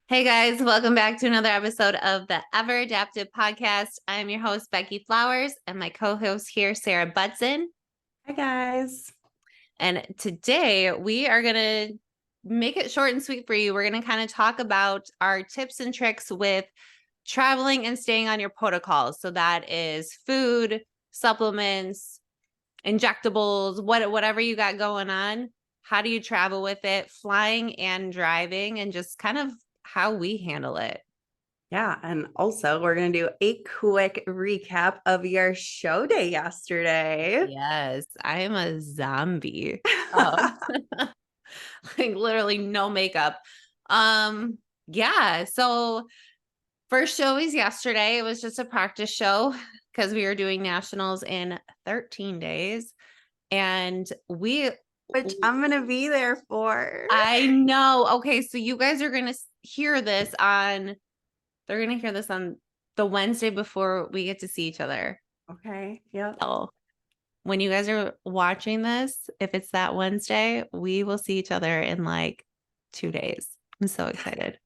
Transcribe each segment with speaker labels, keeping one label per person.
Speaker 1: Hey guys, welcome back to another episode of the Ever Adaptive Podcast. I'm your host, Beckie Flowers, and my co-host here, Sarah Budson.
Speaker 2: Hi, guys.
Speaker 1: And today we are going to make it short and sweet for you. We're going to kind of talk about our tips and tricks with traveling and staying on your protocols. So that is food, supplements, injectables, whatever you got going on. How do you travel with it, flying and driving, and just kind of how we handle it.
Speaker 2: Yeah. And also, we're going to do a quick recap of your show day yesterday.
Speaker 1: Yes, I am a zombie. Oh, like literally no makeup. Yeah. So first show was yesterday. It was just a practice show because we were doing nationals in 13 days. And
Speaker 2: Which I'm going to be there for.
Speaker 1: I know. Okay. So you guys are going to hear this on, they're going to hear this on the Wednesday before we get to see each other.
Speaker 2: Okay. Yeah.
Speaker 1: So when you guys are watching this, if it's that Wednesday, we will see each other in like 2 days. I'm so excited.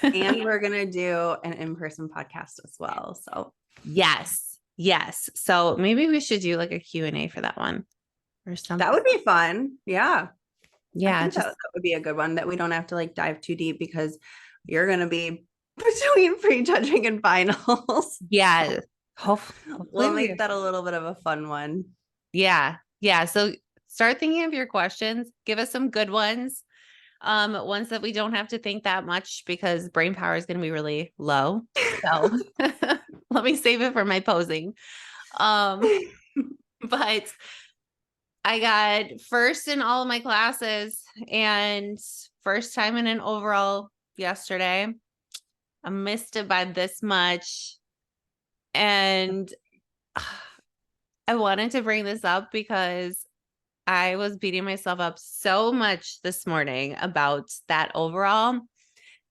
Speaker 2: And we're going to do an in-person podcast as well. So
Speaker 1: yes. Yes. So maybe we should do like a Q&A for that one or something.
Speaker 2: that would be fun. Yeah.
Speaker 1: Yeah.
Speaker 2: I think that would be a good one that we don't have to like dive too deep because you're going to be between prejudging and finals.
Speaker 1: Yeah.
Speaker 2: We'll make that a little bit of a fun one.
Speaker 1: Yeah. Yeah. So start thinking of your questions. Give us some good ones. Ones that we don't have to think that much because brain power is going to be really low. So let me save it for my posing. But I got first in all of my classes and first time in an overall yesterday. I missed it by this much. And I wanted to bring this up because I was beating myself up so much this morning about that overall.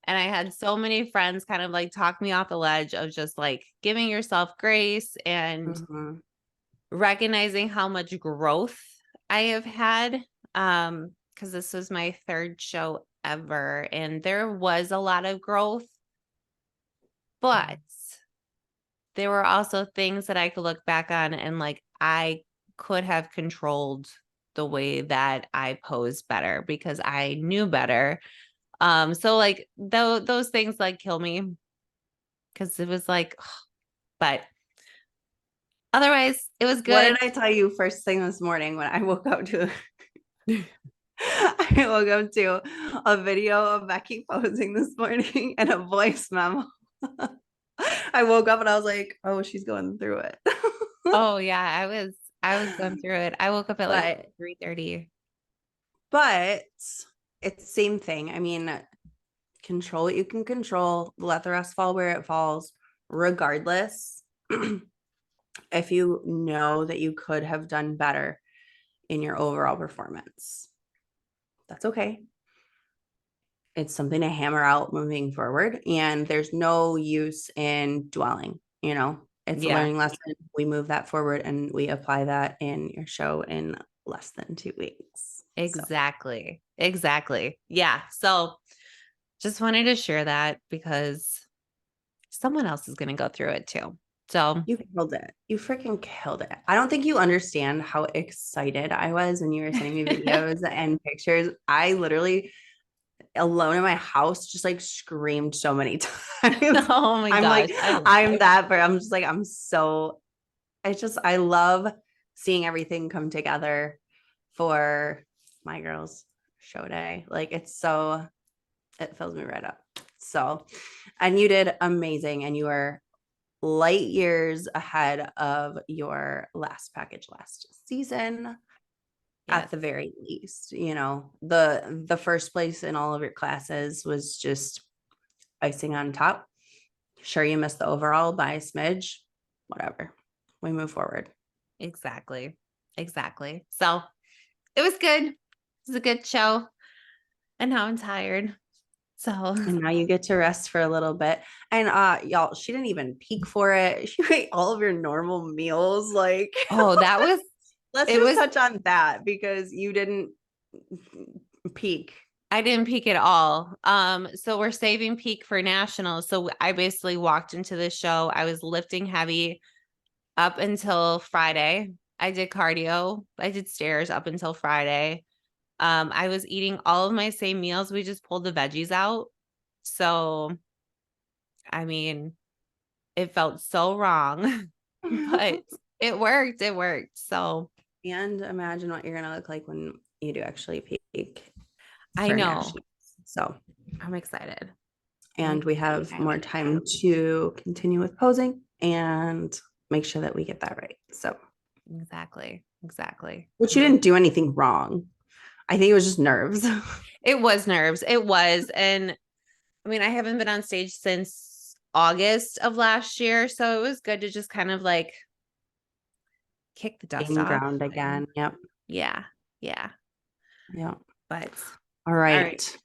Speaker 1: And I had so many friends kind of like talk me off the ledge of just like giving yourself grace and recognizing how much growth I have had. Because this was my third show ever, and there was a lot of growth, but there were also things that I could look back on and like I could have controlled the way that I posed better because I knew better. So like those things like kill me because it was like, but otherwise it was good.
Speaker 2: What did I tell you first thing this morning when I woke up to I woke up to a video of Beckie posing this morning and a voice memo. I woke up and I was like, oh, she's going through it.
Speaker 1: Oh yeah, I was going through it. I woke up at like 3:30.
Speaker 2: But it's the same thing. I mean, control what you can control, let the rest fall where it falls, regardless. If you know that you could have done better in your overall performance, that's okay. It's something to hammer out moving forward. And there's no use in dwelling, it's a learning lesson. We move that forward and we apply that in your show in less than 2 weeks.
Speaker 1: Exactly. So. Exactly. Yeah. So just wanted to share that because someone else is going to go through it too. So
Speaker 2: you killed it. You freaking killed it. I don't think you understand how excited I was when you were sending me videos and pictures. I literally alone in my house just like screamed so many times.
Speaker 1: Oh my
Speaker 2: gosh.
Speaker 1: Like,
Speaker 2: I'm that, but I'm just like, I love seeing everything come together for my girls' show day. Like it fills me right up. So, and you did amazing and you are light years ahead of your last package last season. Yes. At the very least, the first place in all of your classes was just icing on top. Sure, you missed the overall by a smidge, whatever. We move forward.
Speaker 1: Exactly. So it was good. It was a good show. And now I'm tired. So
Speaker 2: and now you get to rest for a little bit. And y'all, she didn't even peak for it. She ate all of your normal meals. Like,
Speaker 1: oh, that was
Speaker 2: let's just touch on that because you didn't peak
Speaker 1: I didn't peak at all. So we're saving peak for nationals. So I basically walked into the show. I was lifting heavy up until Friday. I did cardio. I did stairs up until Friday. I was eating all of my same meals. We just pulled the veggies out. So, I mean, it felt so wrong, but it worked. It worked. So
Speaker 2: And imagine what you're gonna look like when you do actually peak
Speaker 1: I
Speaker 2: for
Speaker 1: know.
Speaker 2: nationals. So,
Speaker 1: I'm excited. I'm
Speaker 2: and we have more
Speaker 1: excited.
Speaker 2: time to continue with posing and make sure that we get that right. So,
Speaker 1: Exactly. Exactly.
Speaker 2: which you didn't do anything wrong. I think it was just nerves.
Speaker 1: It was nerves. It was. And I mean, I haven't been on stage since August of last year. So it was good to just kind of like kick the dust
Speaker 2: In
Speaker 1: off.
Speaker 2: ground again. Yep.
Speaker 1: Yeah. Yeah.
Speaker 2: Yep.
Speaker 1: But
Speaker 2: All
Speaker 1: all right.
Speaker 2: right.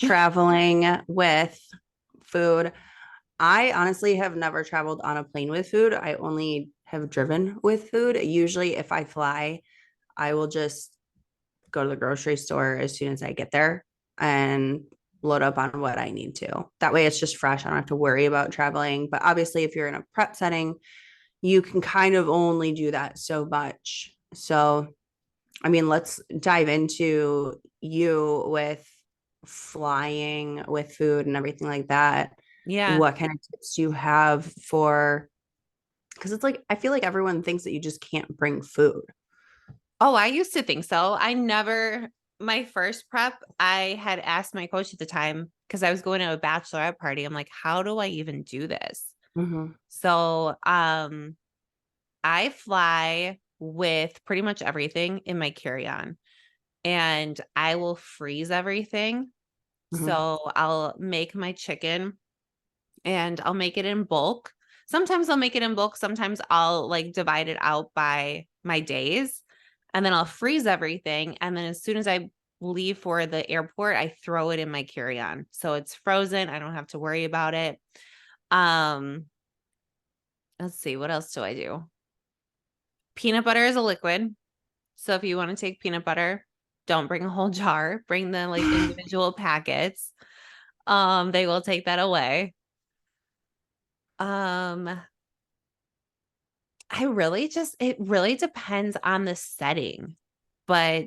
Speaker 2: Traveling with food. I honestly have never traveled on a plane with food. I only have driven with food. Usually, if I fly, I will just go to the grocery store as soon as I get there and load up on what I need to. That way, it's just fresh. I don't have to worry about traveling. But obviously, if you're in a prep setting, you can kind of only do that so much. So, I mean, let's dive into you with flying with food and everything like that.
Speaker 1: Yeah.
Speaker 2: What kind of tips do you have for, because it's like I feel like everyone thinks that you just can't bring food.
Speaker 1: Oh, I used to think so. My first prep, I had asked my coach at the time because I was going to a bachelorette party. I'm like, how do I even do this?
Speaker 2: Mm-hmm.
Speaker 1: So, I fly with pretty much everything in my carry-on and I will freeze everything.
Speaker 2: Mm-hmm.
Speaker 1: So I'll make my chicken and I'll make it in bulk. Sometimes I'll make it in bulk. Sometimes I'll like divide it out by my days and then I'll freeze everything. And then as soon as I leave for the airport, I throw it in my carry-on. So it's frozen. I don't have to worry about it. Um, let's see, what else do I do? Peanut butter is a liquid. So if you want to take peanut butter, don't bring a whole jar, bring the like individual packets. They will take that away. Um, it really depends on the setting, but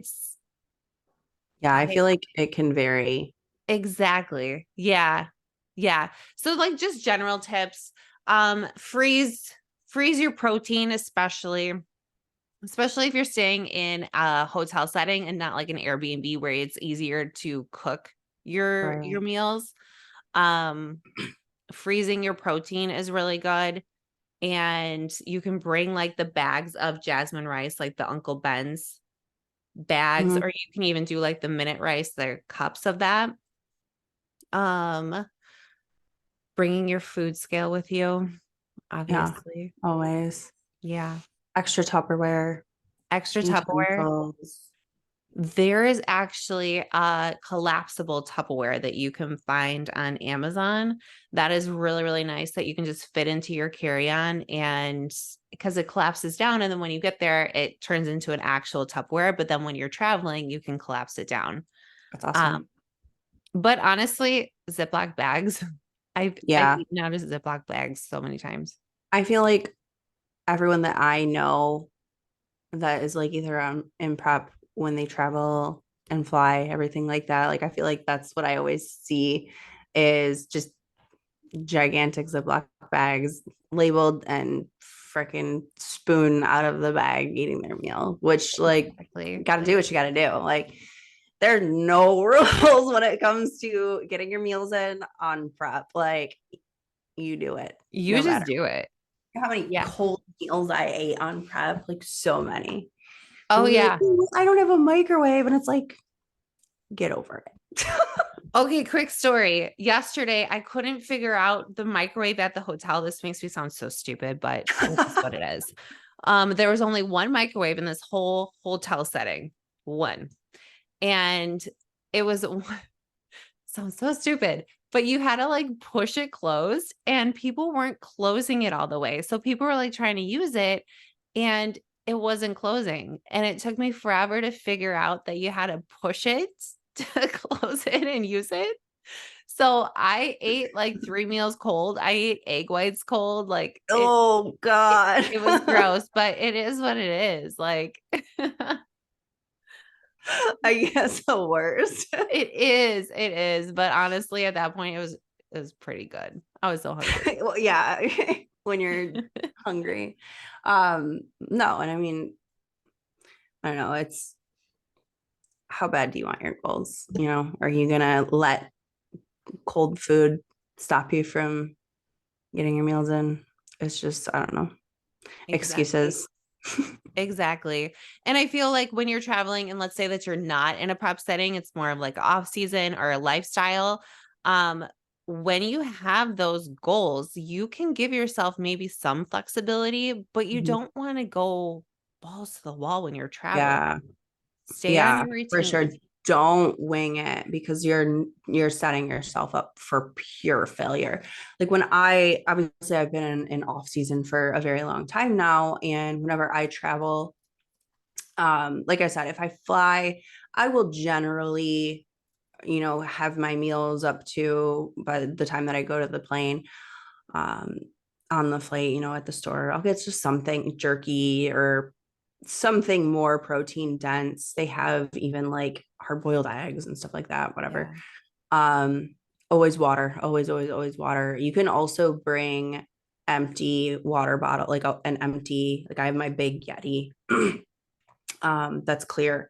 Speaker 2: Yeah, I
Speaker 1: I
Speaker 2: feel like it can vary.
Speaker 1: exactly. Yeah. Yeah. So like just general tips. Freeze your protein, especially if you're staying in a hotel setting and not like an Airbnb where it's easier to cook your
Speaker 2: Right.
Speaker 1: meals. Um, freezing your protein is really good. And you can bring like the bags of jasmine rice, like the Uncle Ben's bags,
Speaker 2: Mhm.
Speaker 1: or you can even do like the minute rice, they're cups of that. Um, bringing your food scale with you,
Speaker 2: Yeah,
Speaker 1: obviously.
Speaker 2: always.
Speaker 1: Yeah.
Speaker 2: Extra Tupperware,
Speaker 1: Extra Tupperware.
Speaker 2: utensils.
Speaker 1: There is actually a collapsible Tupperware that you can find on Amazon. That is really, really nice that you can just fit into your carry-on and because it collapses down. And then when you get there, it turns into an actual Tupperware. But then when you're traveling, you can collapse it down.
Speaker 2: That's
Speaker 1: Um,
Speaker 2: awesome.
Speaker 1: but honestly, Ziploc bags, I've
Speaker 2: Yeah.
Speaker 1: eaten out of Ziploc bags so many times.
Speaker 2: I feel like everyone that I know that is like either in prep when they travel and fly, everything like that. Like I feel like that's what I always see is just gigantic Ziploc bags labeled and freaking spoon out of the bag eating their meal, which like
Speaker 1: Exactly.
Speaker 2: gotta do what you gotta do. Like there's no rules when it comes to getting your meals in on prep. Like you do it
Speaker 1: You
Speaker 2: no
Speaker 1: just
Speaker 2: matter
Speaker 1: do it.
Speaker 2: how many
Speaker 1: Yeah.
Speaker 2: cold meals I ate on prep, like so many.
Speaker 1: Oh,
Speaker 2: And they're like,
Speaker 1: yeah.
Speaker 2: "Oh, I don't have a microwave. And it's like, get over it.
Speaker 1: Okay, quick story. Yesterday, I couldn't figure out the microwave at the hotel. This makes me sound so stupid, but it is what it is. There was only one microwave in this whole hotel setting. One. And it was sounds so stupid, but you had to like push it closed and people weren't closing it all the way. So people were like trying to use it and it wasn't closing. And it took me forever to figure out that you had to push it to close it and use it. So I ate like 3 meals cold. I ate egg whites cold. Like
Speaker 2: Oh
Speaker 1: it,
Speaker 2: God.
Speaker 1: it was gross, but it is what it is. Like
Speaker 2: I guess the worst.
Speaker 1: it is. But honestly, at that point, it was pretty good. I was so hungry.
Speaker 2: Well, yeah, when you're hungry. No, and I mean, I don't know, it's how bad do you want your goals? You know, are you gonna let cold food stop you from getting your meals in? It's just, I don't know.
Speaker 1: Exactly.
Speaker 2: Excuses.
Speaker 1: Exactly. And I feel like when you're traveling and let's say that you're not in a prep setting, it's more of like off season or a lifestyle. Um, when you have those goals, you can give yourself maybe some flexibility, but you
Speaker 2: Mhm.
Speaker 1: don't want to go balls to the wall when you're traveling.
Speaker 2: Yeah.
Speaker 1: Stay on
Speaker 2: Yeah,
Speaker 1: your
Speaker 2: for sure.
Speaker 1: routine.
Speaker 2: Don't wing it because you're setting yourself up for pure failure. Like when I obviously I've been in off season for a very long time now, and whenever I travel, like I said, if I fly, I will generally, have my meals up to by the time that I go to the plane. Um, on the flight, at the store, I'll get just something jerky or something more protein dense. They have even like hard boiled eggs and stuff like that, whatever.
Speaker 1: Yeah.
Speaker 2: Um, always water, always water. You can also bring empty water bottle, like an empty, like I have my big Yeti that's clear.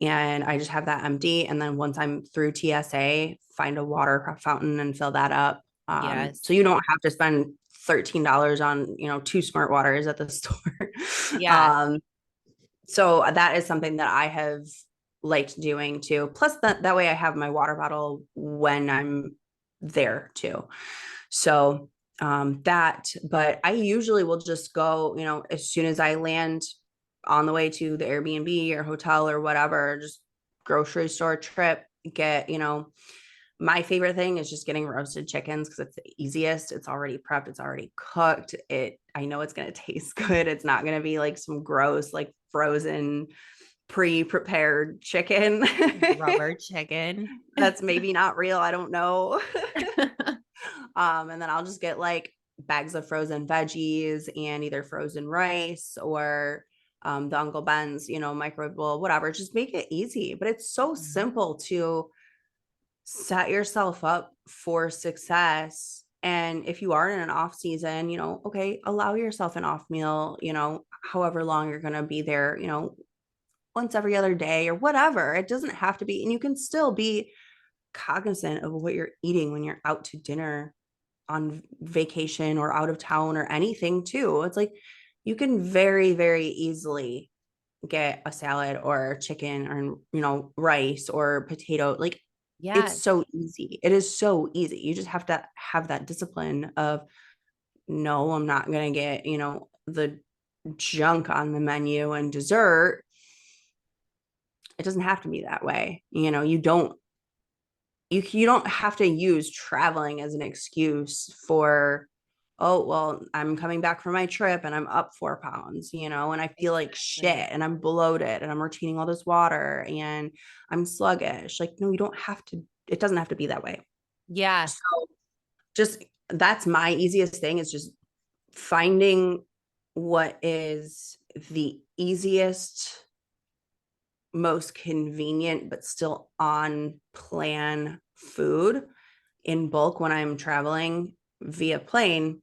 Speaker 2: And I just have that empty. And then once I'm through TSA, find a water fountain and fill that up.
Speaker 1: Yes.
Speaker 2: So you don't have to spend $13 on, two smart waters at the store.
Speaker 1: Yes.
Speaker 2: um, so that is something that I have liked doing too. Plus that way I have my water bottle when I'm there too. So but I usually will just go, as soon as I land on the way to the Airbnb or hotel or whatever, just grocery store trip, get, my favorite thing is just getting roasted chickens because it's the easiest. It's already prepped, it's already cooked. I know it's gonna taste good. It's not gonna be like some gross, like frozen, pre-prepared chicken.
Speaker 1: Rubber chicken.
Speaker 2: That's maybe not real. I don't know. And then I'll just get like bags of frozen veggies and either frozen rice or the Uncle Ben's, microwave, whatever. Just make it easy. But it's so
Speaker 1: Mhm.
Speaker 2: simple to set yourself up for success. And if you are in an off season, okay, allow yourself an off meal, however long you're going to be there, once every other day or whatever. It doesn't have to be, and you can still be cognizant of what you're eating when you're out to dinner on vacation or out of town or anything too. It's like you can very, very easily get a salad or chicken or, rice or potato. Like it's
Speaker 1: Yes.
Speaker 2: so easy. It is so easy. You just have to have that discipline of no, I'm not going to get, the junk on the menu and dessert. It doesn't have to be that way. You don't have to use traveling as an excuse for, oh well, I'm coming back from my trip and I'm up 4 pounds, and I feel like shit
Speaker 1: Exactly.
Speaker 2: and I'm bloated and I'm retaining all this water and I'm sluggish. Like, no, you don't have to. It doesn't have to be that way.
Speaker 1: Yes.
Speaker 2: So just that's my easiest thing is just finding what is the easiest, most convenient, but still on plan food in bulk when I'm traveling via plane,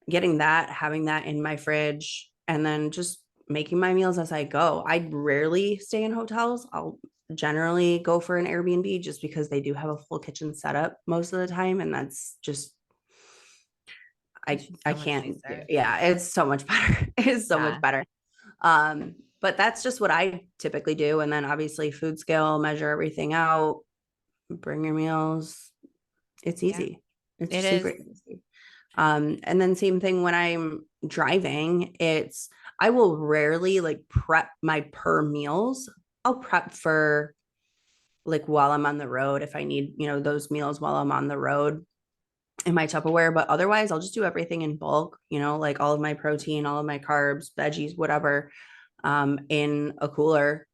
Speaker 2: getting that, having that in my fridge, and then just making my meals as I go. I rarely stay in hotels. I'll generally go for an Airbnb just because they do have a full kitchen setup most of the time. And that's just,
Speaker 1: It's
Speaker 2: I,
Speaker 1: just
Speaker 2: I
Speaker 1: so much
Speaker 2: can't,
Speaker 1: nicer.
Speaker 2: yeah, it's so much better. It's so much
Speaker 1: Yeah.
Speaker 2: better. But that's just what I typically do. And then obviously food scale, measure everything out, bring your meals. It's
Speaker 1: Yeah.
Speaker 2: easy. It's
Speaker 1: It is.
Speaker 2: super easy. And then same thing when I'm driving, I will rarely like prep my per meals. I'll prep for like while I'm on the road if I need, those meals while I'm on the road in my Tupperware, but otherwise I'll just do everything in bulk, like all of my protein, all of my carbs, veggies, whatever, in a cooler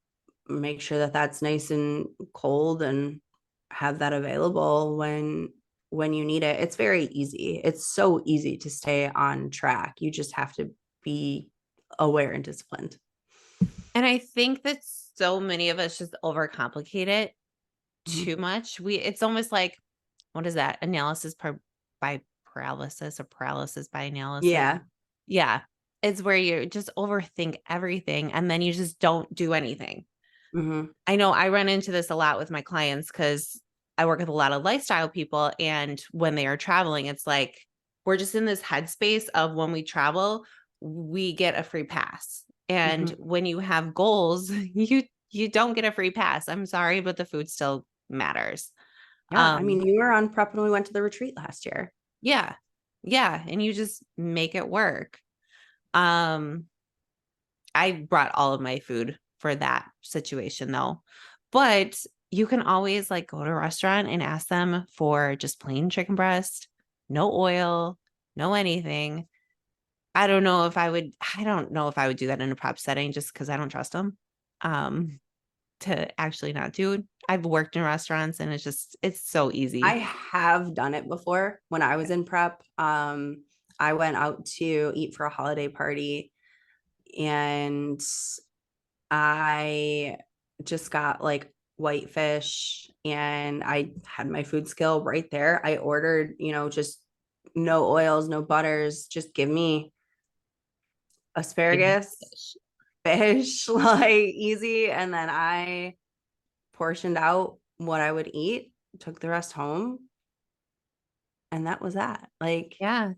Speaker 2: make sure that that's nice and cold and have that available when you need it. It's very easy. It's so easy to stay on track. You just have to be aware and disciplined.
Speaker 1: And I think that so many of us just overcomplicate it
Speaker 2: Mhm.
Speaker 1: too much. It's almost like, what is that? By paralysis, or paralysis by analysis.
Speaker 2: Yeah.
Speaker 1: Yeah. It's where you just overthink everything and then you just don't do anything.
Speaker 2: Hmm.
Speaker 1: I know I run into this a lot with my clients because I work with a lot of lifestyle people. And when they are traveling, it's like we're just in this headspace of when we travel, we get a free pass. And
Speaker 2: Hmm.
Speaker 1: when you have goals, you don't get a free pass. I'm sorry, but the food still matters.
Speaker 2: Yeah. I
Speaker 1: Um,
Speaker 2: mean, you were on prep when we went to the retreat last year.
Speaker 1: yeah. Yeah. And you just make it work. Um, I brought all of my food for that situation though. But you can always like go to a restaurant and ask them for just plain chicken breast, no oil, no anything. I don't know if I would do that in a prep setting just because I don't trust them. Um, to actually not do. I've worked in restaurants and it's so
Speaker 2: I
Speaker 1: easy.
Speaker 2: have done it before when I was in prep. I went out to eat for a holiday party and I just got like whitefish and I had my food skill right there. I ordered, just no oils, no butters, just give me
Speaker 1: Give me
Speaker 2: asparagus,
Speaker 1: fish.
Speaker 2: fish, like easy. And then I portioned out what I would eat, took the rest home, and that was that. Like
Speaker 1: Yeah.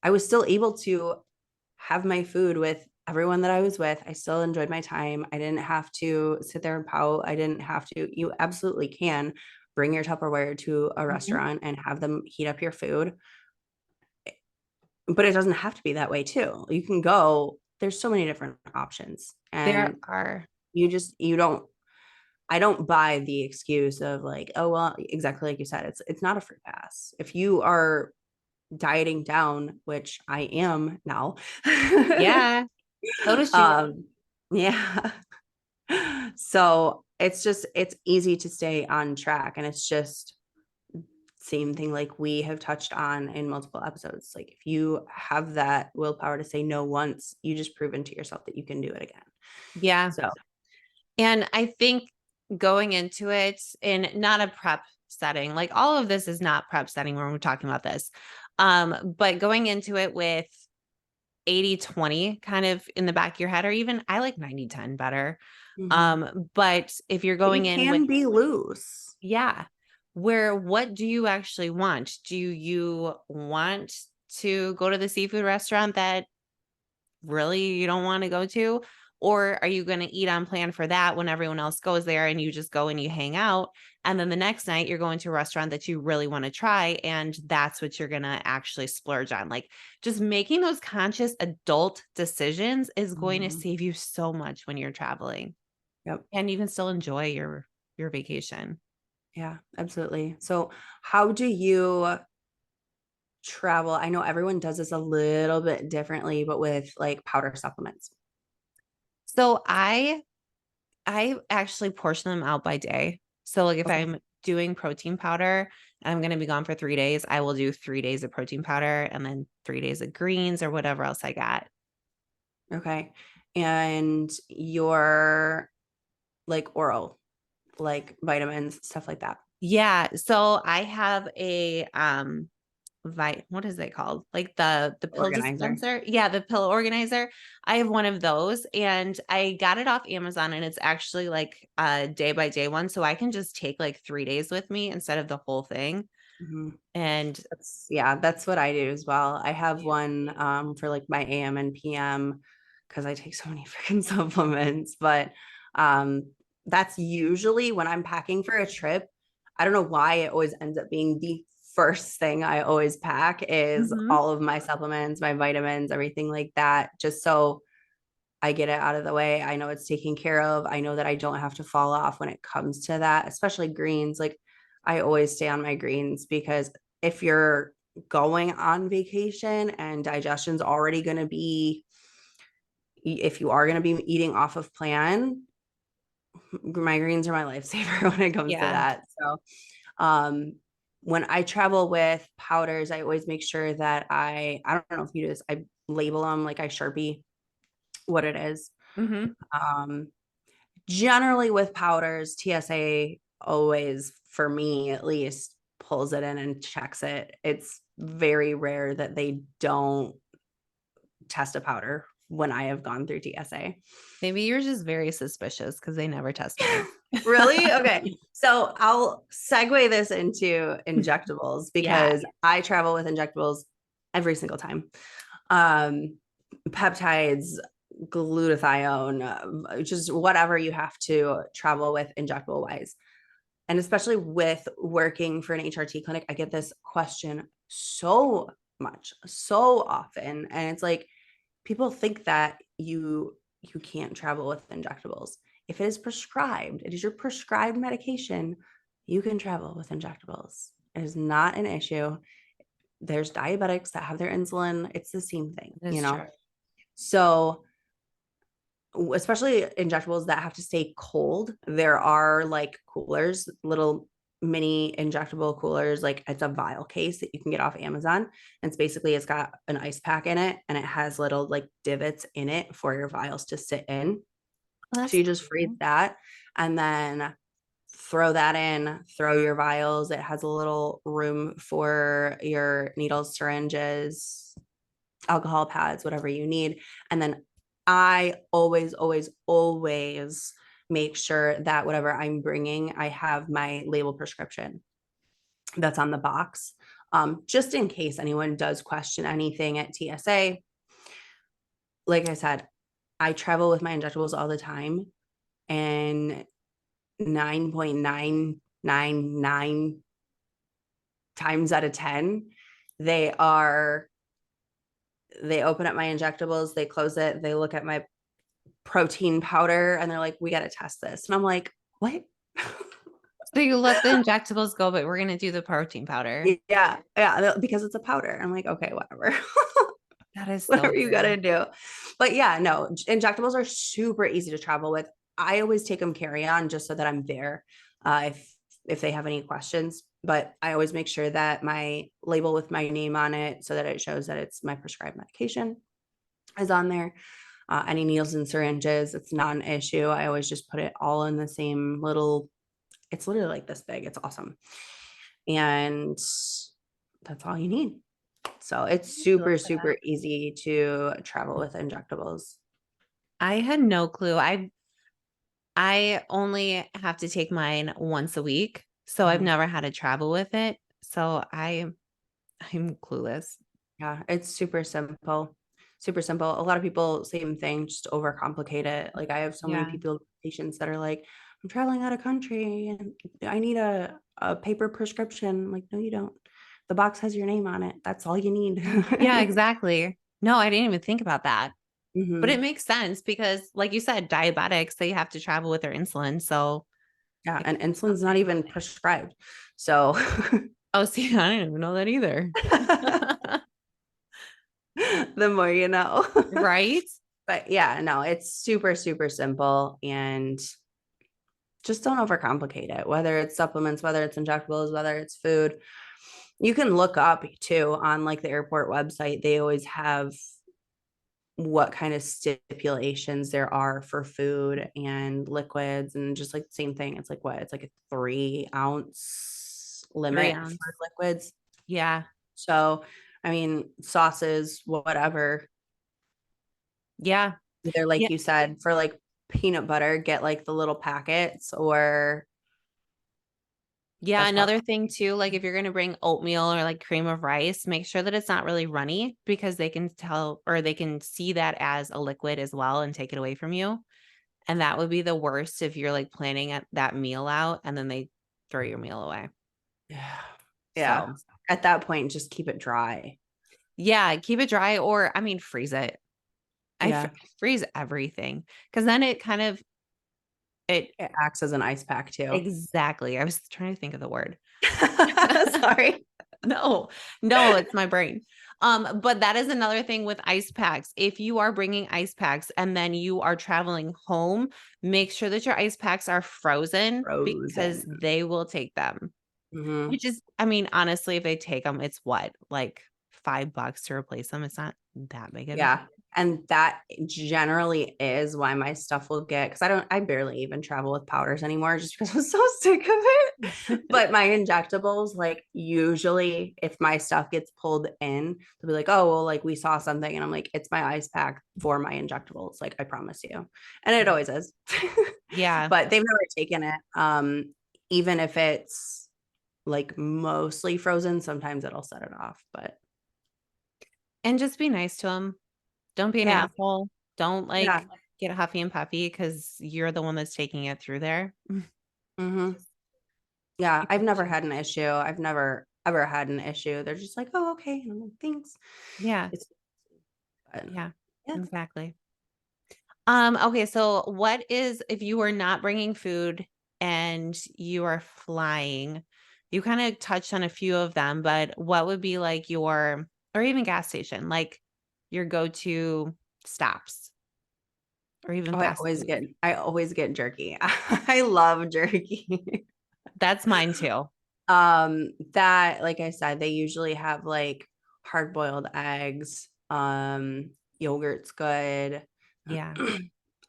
Speaker 2: I was still able to have my food with everyone that I was with. I still enjoyed my time. I didn't have to sit there and pout. I didn't have to. You absolutely can bring your Tupperware to a
Speaker 1: Mhm.
Speaker 2: restaurant and have them heat up your food, but it doesn't have to be that way too. You can go, there's so many different options.
Speaker 1: There
Speaker 2: And
Speaker 1: are.
Speaker 2: you don't I don't buy the excuse of like, oh well, exactly like you said, it's not a free pass. If you are dieting down, which I am now.
Speaker 1: Yeah. So does she.
Speaker 2: um yeah. So it's easy to stay on track, and it's just same thing like we have touched on in multiple episodes. Like if you have that willpower to say no once, you just proven to yourself that you can do it again.
Speaker 1: Yeah.
Speaker 2: So
Speaker 1: And I think going into it in not a prep setting, like all of this is not prep setting when we're talking about this. But going into it with 80/20 kind of in the back of your head, or even I like 90/10 better.
Speaker 2: mhm.
Speaker 1: But if you're
Speaker 2: But you
Speaker 1: going in with,
Speaker 2: can be loose.
Speaker 1: yeah, where what do you actually want? Do you want to go to the seafood restaurant that really you don't want to go to? Or are you going to eat on plan for that when everyone else goes there and you just go and you hang out? And then the next night you're going to a restaurant that you really want to try. And that's what you're going to actually splurge on. Like just making those conscious adult decisions is going to
Speaker 2: Mhm.
Speaker 1: save you so much when you're traveling
Speaker 2: Yep.
Speaker 1: and even still enjoy your vacation.
Speaker 2: Yeah, absolutely. So how do you travel? I know everyone does this a little bit differently, but with like powder supplements.
Speaker 1: So I actually portion them out by day. So, like, if
Speaker 2: Okay.
Speaker 1: I'm doing protein powder and I'm gonna be gone for 3 days, I will do 3 days of protein powder and then 3 days of greens or whatever else I got.
Speaker 2: Okay. And your like oral, like vitamins, stuff like that.
Speaker 1: Yeah, so I have a, what is it called? Like the pill
Speaker 2: Organizer.
Speaker 1: dispenser? Yeah, the pill organizer. I have one of those, and I got it off Amazon, and it's actually like a day by day one, so I can just take, like, 3 days with me instead of the whole thing,
Speaker 2: Mhm.
Speaker 1: and
Speaker 2: That's what I do as well. I have one for like my AM and PM because I take so many freaking supplements. But that's usually when I'm packing for a trip. I don't know why it always ends up being the first thing I always pack is
Speaker 1: Mhm.
Speaker 2: all of my supplements, my vitamins, everything like that, just so I get it out of the way. I know it's taken care of. I know that I don't have to fall off when it comes to that, especially greens. Like I always stay on my greens because if you're going on vacation and digestion's already going to be, if you are going to be eating off of plan, Migraines are my lifesaver when it comes to
Speaker 1: Yeah.
Speaker 2: that. So, um, when I travel with powders, I always make sure that I don't know if you do this, I label them, like I Sharpie what it is.
Speaker 1: Mm-hmm.
Speaker 2: Um, Generally with powders, TSA always, for me at least, pulls it in and checks it. It's very rare that they don't test a powder when I have gone through TSA.
Speaker 1: Maybe you're just very suspicious because they never test mine.
Speaker 2: Really? Okay. So I'll segue this into injectables
Speaker 1: Yeah.
Speaker 2: because I travel with injectables every single time. Um, Peptides, glutathione, just whatever you have to travel with injectable wise. And especially with working for an HRT clinic, I get this question so much, so often. And it's like, people think that you can't travel with injectables. If it is prescribed, it is your prescribed medication, you can travel with injectables. It is not an issue. There's diabetics that have their insulin. It's the same thing,
Speaker 1: That's true.
Speaker 2: So especially injectables that have to stay cold, there are like coolers, little mini injectable coolers, like it's a vial case that you can get off Amazon. And it's basically, it's got an ice pack in it and it has little like divots in it for your vials to sit in.
Speaker 1: Well,
Speaker 2: So
Speaker 1: that's
Speaker 2: you just freeze that and then throw that in, throw your vials. It has a little room for your needles, syringes, alcohol pads, whatever you need. And then I always, always, always make sure that whatever I'm bringing, I have my label prescription that's on the box. Just in case anyone does question anything at TSA. Like I said, I travel with my injectables all the time, and 9.999 times out of 10, they are, they open up my injectables, they close it, they look at my protein powder, and they're like, we got to test this. And I'm like, what?
Speaker 1: so you let the injectables go, but we're gonna do the protein powder.
Speaker 2: Yeah, because it's a powder. I'm like, okay, whatever.
Speaker 1: That is so
Speaker 2: Whatever you got
Speaker 1: weird.
Speaker 2: to do. But yeah, no, injectables are super easy to travel with. I always take them carry on just so that I'm there if they have any questions. But I always make sure that my label with my name on it, so that it shows that it's my prescribed medication, is on there. Any needles and syringes, it's not an issue. I always just put it all in the same little, it's literally like this big. It's awesome. And that's all you need. So it's
Speaker 1: Look
Speaker 2: super,
Speaker 1: for that.
Speaker 2: super easy to travel with injectables.
Speaker 1: I had no clue. I only have to take mine once a week, so I've
Speaker 2: Mhm.
Speaker 1: never had to travel with it. So I'm clueless.
Speaker 2: Yeah, it's super simple. Super simple. A lot of people, same thing, just overcomplicate it. Like I have so many
Speaker 1: Yeah.
Speaker 2: people, patients that are like, I'm traveling out of country and I need a paper prescription. I'm like, no, you don't. The box has your name on it. That's all you need.
Speaker 1: Yeah, exactly. No, I didn't even think about that. But it
Speaker 2: Hmm.
Speaker 1: makes sense because, like you said, diabetics, they have to travel with their insulin. So,
Speaker 2: Yeah,
Speaker 1: it
Speaker 2: and
Speaker 1: makes
Speaker 2: insulin's not
Speaker 1: sense.
Speaker 2: even prescribed. So
Speaker 1: Oh, see, I didn't even know that either.
Speaker 2: the more you know.
Speaker 1: Right?
Speaker 2: But yeah, no, it's super, super simple, and just don't overcomplicate it, whether it's supplements, whether it's injectables, whether it's food. You can look up too on like the airport website. They always have what kind of stipulations there are for food and liquids, and just like the same thing. It's like what? It's like a 3 ounce
Speaker 1: Three
Speaker 2: limit for
Speaker 1: ounce.
Speaker 2: liquids.
Speaker 1: Yeah.
Speaker 2: So, I mean, sauces, whatever,
Speaker 1: Yeah.
Speaker 2: either
Speaker 1: Yeah.
Speaker 2: like you said, for like peanut butter, get like the little packets, or
Speaker 1: Yeah.
Speaker 2: that's
Speaker 1: Another
Speaker 2: probably,
Speaker 1: thing too, like if you're going to bring oatmeal or like cream of rice, make sure that it's not really runny because they can tell or they can see that as a liquid as well and take it away from you. And that would be the worst if you're like planning that meal out and then they throw your meal away.
Speaker 2: yeah. Yeah.
Speaker 1: So,
Speaker 2: At that point, just keep it dry.
Speaker 1: yeah, keep it dry or I mean, freeze it.
Speaker 2: Yeah.
Speaker 1: Freeze everything because then it kind of, it
Speaker 2: It acts as an ice pack too.
Speaker 1: exactly. I was trying to think of the word.
Speaker 2: Sorry.
Speaker 1: No, no, it's my brain. But that is another thing with ice packs. If you are bringing ice packs and then you are traveling home, make sure that your ice packs are frozen because
Speaker 2: Frozen.
Speaker 1: they will take them.
Speaker 2: Hmm.
Speaker 1: Which is, I mean, honestly, if they take them, it's what, like $5 to replace them. It's not that big of a
Speaker 2: Yeah. And that generally is why my stuff will get, because I barely even travel with powders anymore just because I'm so sick of it.
Speaker 1: deal.
Speaker 2: But my injectables, like usually if my stuff gets pulled in, they'll be like, oh, well, like we saw something. And I'm like, it's my ice pack for my injectables. Like I promise you. And it always is.
Speaker 1: Yeah.
Speaker 2: But they've never taken it. Even if it's like mostly frozen, sometimes it'll set it off. But
Speaker 1: And just be nice to them. Don't be an
Speaker 2: yeah.
Speaker 1: asshole. Don't
Speaker 2: Yeah.
Speaker 1: like get huffy and puffy because you're the one that's taking it through there.
Speaker 2: Hmm. Yeah,
Speaker 1: Keep
Speaker 2: I've
Speaker 1: it
Speaker 2: never
Speaker 1: chill.
Speaker 2: had an issue. I've never ever had an issue. They're just like, oh, okay. And I'm like, thanks.
Speaker 1: Yeah.
Speaker 2: It's but
Speaker 1: Yeah.
Speaker 2: yeah.
Speaker 1: Exactly. Okay, so what is if you were not bringing food and you are flying? You kind of touched on a few of them, but what would be like your or even gas station, like your go-to stops or even
Speaker 2: Oh,
Speaker 1: fast food?
Speaker 2: I always get jerky. I love jerky.
Speaker 1: That's mine too.
Speaker 2: That, like I said, they usually have like hard boiled eggs. Yogurt's good.
Speaker 1: Yeah.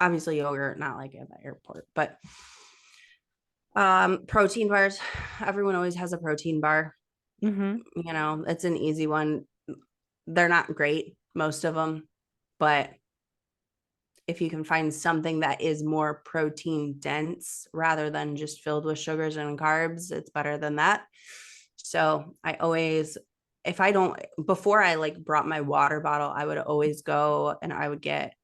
Speaker 2: Obviously yogurt, not like at the airport, but protein bars. Everyone always has a protein bar.
Speaker 1: Mm-hmm.
Speaker 2: It's an easy one. They're not great, most of them, but if you can find something that is more protein dense rather than just filled with sugars and carbs, it's better than that. So I always, if I don't, before I like brought my water bottle, I would always go and I would get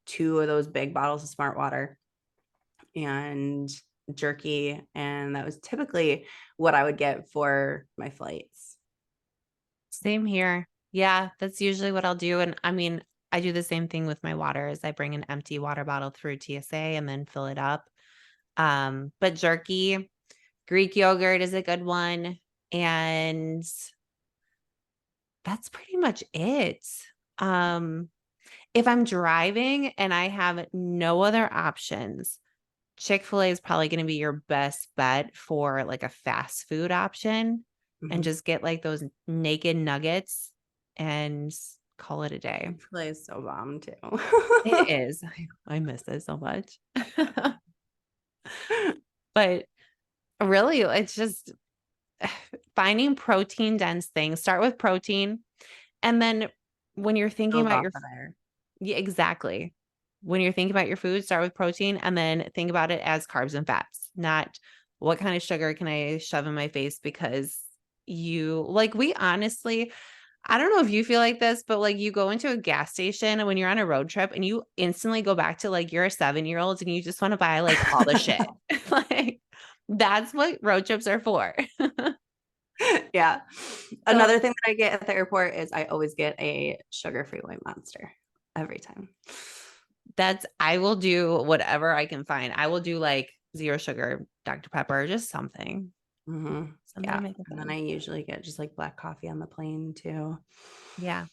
Speaker 2: two of those big bottles of smart water and jerky. And that was typically what I would get for my flights.
Speaker 1: Same here. Yeah, that's usually what I'll do. And I mean, I do the same thing with my water is I bring an empty water bottle through TSA and then fill it up. But jerky, Greek yogurt is a good one. And that's pretty much it. Um, if I'm driving and I have no other options, Chick-fil-A is probably going to be your best bet for like a fast food option and
Speaker 2: Mm-hmm.
Speaker 1: just get like those naked nuggets and call it a day.
Speaker 2: Chick-fil-A is so bomb too.
Speaker 1: It is. I miss it so much. But really, it's just finding protein dense things. Start with protein. And then when you're thinking
Speaker 2: Build
Speaker 1: about
Speaker 2: off
Speaker 1: your
Speaker 2: of there.
Speaker 1: yeah, exactly. When you're thinking about your food, start with protein and then think about it as carbs and fats, not what kind of sugar can I shove in my face because you like we honestly I don't know if you feel like this, but like you go into a gas station and when you're on a road trip and you instantly go back to like you're a 7-year-old and you just want to buy like all the shit. Like that's what road trips are for.
Speaker 2: Yeah.
Speaker 1: So
Speaker 2: Another thing that I get at the airport is I always get a sugar-free white monster every time.
Speaker 1: that's I will do whatever I can find. I will do like zero sugar Dr. Pepper, just something.
Speaker 2: Hmm.
Speaker 1: Something to
Speaker 2: Yeah.
Speaker 1: make it
Speaker 2: And then
Speaker 1: better.
Speaker 2: I usually get just like black coffee on the plane too.
Speaker 1: Yeah.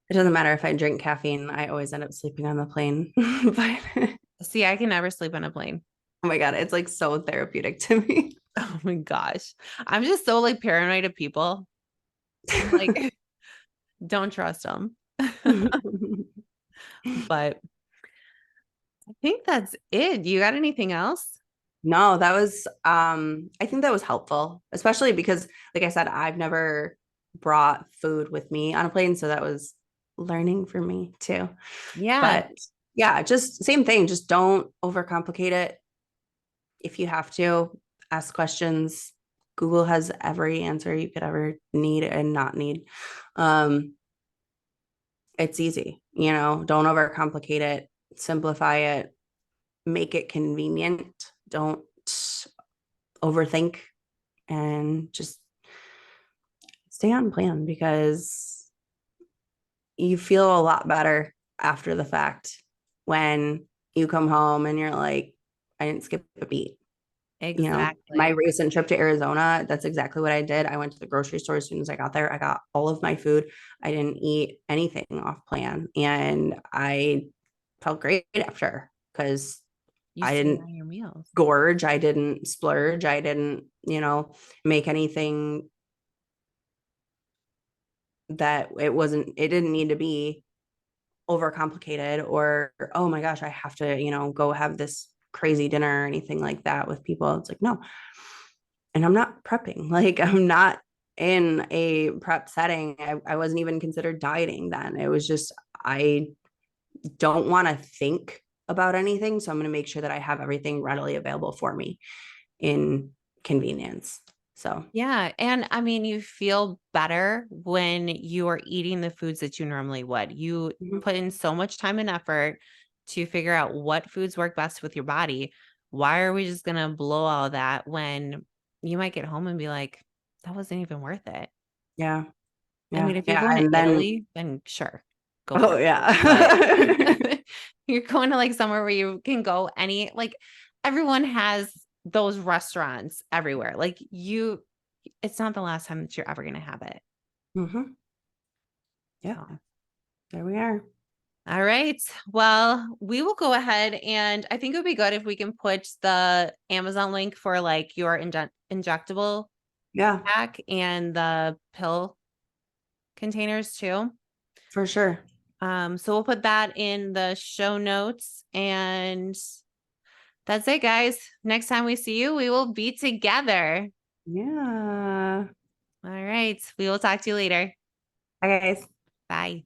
Speaker 2: It doesn't matter if I drink caffeine, I always end up sleeping on the plane. But
Speaker 1: See, I can never sleep on a plane.
Speaker 2: oh my God, it's like so therapeutic to me.
Speaker 1: Oh my gosh. I'm just so like paranoid of people. I'm like, don't trust them. But I think that's it. You got anything else?
Speaker 2: No, that was I think that was helpful, especially because like I said, I've never brought food with me on a plane, so that was learning for me too.
Speaker 1: Yeah.
Speaker 2: But yeah, just same thing, just don't overcomplicate it. If you have to, ask questions. Google has every answer you could ever need and not need. Um it's easy, don't overcomplicate it, simplify it, make it convenient. Don't overthink and just stay on plan because you feel a lot better after the fact when you come home and you're like, I didn't skip a beat. My
Speaker 1: Exactly.
Speaker 2: recent trip to Arizona, that's exactly what I did. I went to the grocery store as soon as I got there. I got all of my food. I didn't eat anything off plan. And I felt great after because
Speaker 1: You
Speaker 2: I
Speaker 1: stayed
Speaker 2: didn't
Speaker 1: on your meals.
Speaker 2: gorge. I didn't splurge. I didn't, make anything that it didn't need to be overcomplicated or, oh my gosh, I have to, go have this crazy dinner or anything like that with people. It's like, no. And I'm not prepping. Like, I'm not in a prep setting. I wasn't even considered dieting then. It was just, I don't want to think about anything. So I'm going to make sure that I have everything readily available for me in convenience. So,
Speaker 1: Yeah. And I mean, you feel better when you are eating the foods that you normally would. You
Speaker 2: mhm.
Speaker 1: put in so much time and effort to figure out what foods work best with your body. Why are we just going to blow all that when you might get home and be like, that wasn't even worth it?
Speaker 2: Yeah.
Speaker 1: I
Speaker 2: Yeah.
Speaker 1: mean, if you're
Speaker 2: Yeah.
Speaker 1: going to
Speaker 2: And then,
Speaker 1: Italy, then sure, go for
Speaker 2: oh,
Speaker 1: it.
Speaker 2: yeah.
Speaker 1: But you're going to like somewhere where you can go like everyone has those restaurants everywhere. Like it's not the last time that you're ever going to have it.
Speaker 2: hmm Yep.
Speaker 1: So,
Speaker 2: There we are.
Speaker 1: all right. Well, we will go ahead and I think it would be good if we can put the Amazon link for like your injectable
Speaker 2: Yeah,
Speaker 1: pack and the pill containers too.
Speaker 2: for sure.
Speaker 1: So we'll put that in the show notes and that's it, guys. Next time we see you, we will be together.
Speaker 2: Yeah.
Speaker 1: All right. We will talk to you later.
Speaker 2: Hi, guys.
Speaker 1: Bye.